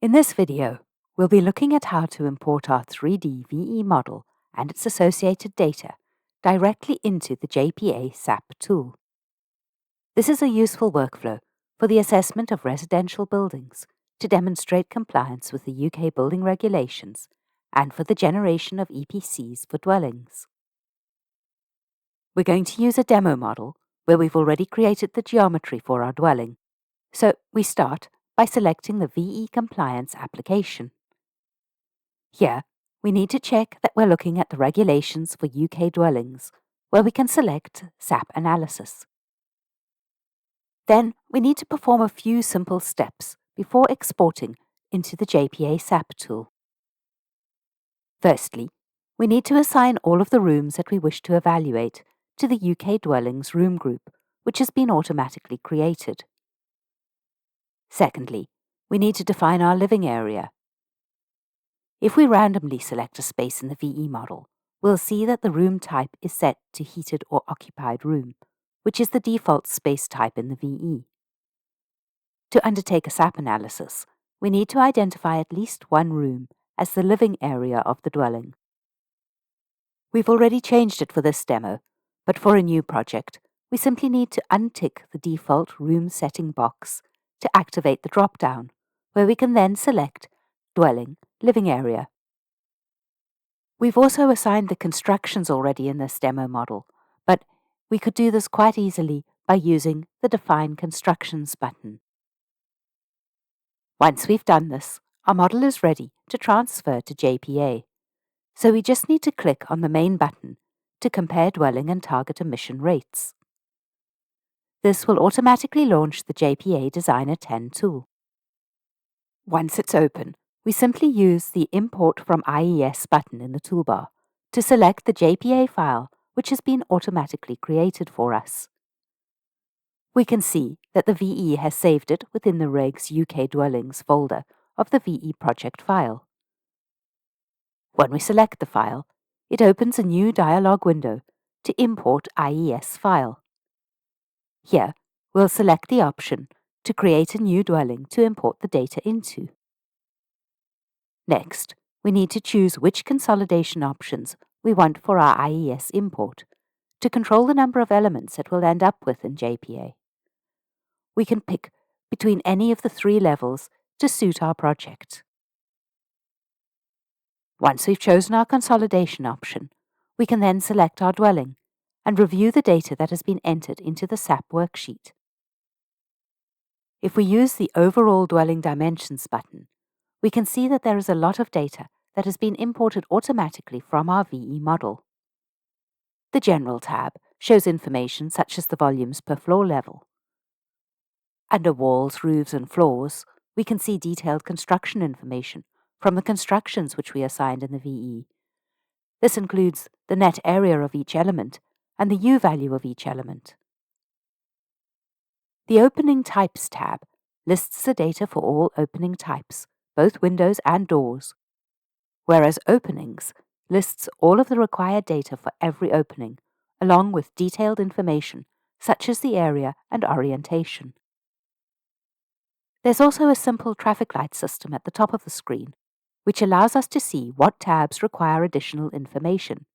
In this video, we'll be looking at how to import our 3D VE model and its associated data directly into the JPA SAP tool. This is a useful workflow for the assessment of residential buildings to demonstrate compliance with the UK building regulations and for the generation of EPCs for dwellings. We're going to use a demo model where we've already created the geometry for our dwelling. So we start by selecting the VE compliance application. Here, we need to check that we're looking at the regulations for UK dwellings, where we can select SAP analysis. Then we need to perform a few simple steps before exporting into the JPA SAP tool. Firstly, we need to assign all of the rooms that we wish to evaluate to the UK dwellings room group, which has been automatically created. Secondly, we need to define our living area. If we randomly select a space in the VE model, we'll see that the room type is set to heated or occupied room, which is the default space type in the VE. To undertake a SAP analysis, we need to identify at least one room as the living area of the dwelling. We've already changed it for this demo, but for a new project, we simply need to untick the default room setting box to activate the drop-down, where we can then select Dwelling, Living Area. We've also assigned the constructions already in this demo model, but we could do this quite easily by using the Define Constructions button. Once we've done this, our model is ready to transfer to JPA. So we just need to click on the main button to compare dwelling and target emission rates. This will automatically launch the JPA Designer 10 tool. Once it's open, we simply use the Import from IES button in the toolbar to select the JPA file which has been automatically created for us. We can see that the VE has saved it within the Regs UK Dwellings folder of the VE project file. When we select the file, it opens a new dialog window to import IES file. Here, we'll select the option to create a new dwelling to import the data into. Next, we need to choose which consolidation options we want for our IES import to control the number of elements that we'll end up with in JPA. We can pick between any of the 3 levels to suit our project. Once we've chosen our consolidation option, we can then select our dwelling and review the data that has been entered into the SAP worksheet. If we use the Overall Dwelling Dimensions button, we can see that there is a lot of data that has been imported automatically from our VE model. The General tab shows information such as the volumes per floor level. Under Walls, Roofs and Floors, we can see detailed construction information from the constructions which we assigned in the VE. This includes the net area of each element and the U value of each element. The Opening Types tab lists the data for all opening types, both windows and doors, whereas Openings lists all of the required data for every opening, along with detailed information such as the area and orientation. There's also a simple traffic light system at the top of the screen, which allows us to see what tabs require additional information.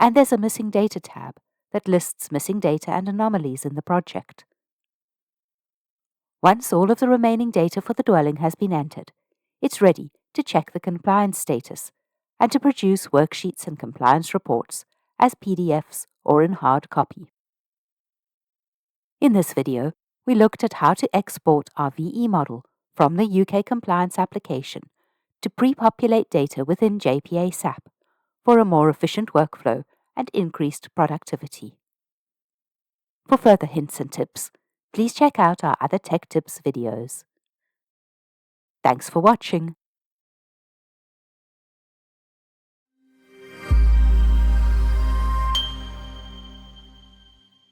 And there's a Missing Data tab that lists missing data and anomalies in the project. Once all of the remaining data for the dwelling has been entered, it's ready to check the compliance status and to produce worksheets and compliance reports as PDFs or in hard copy. In this video, we looked at how to export our VE model from the UK compliance application to pre-populate data within JPA SAP for a more efficient workflow and increased productivity. For further hints and tips, please check out our other Tech Tips videos. Thanks for watching.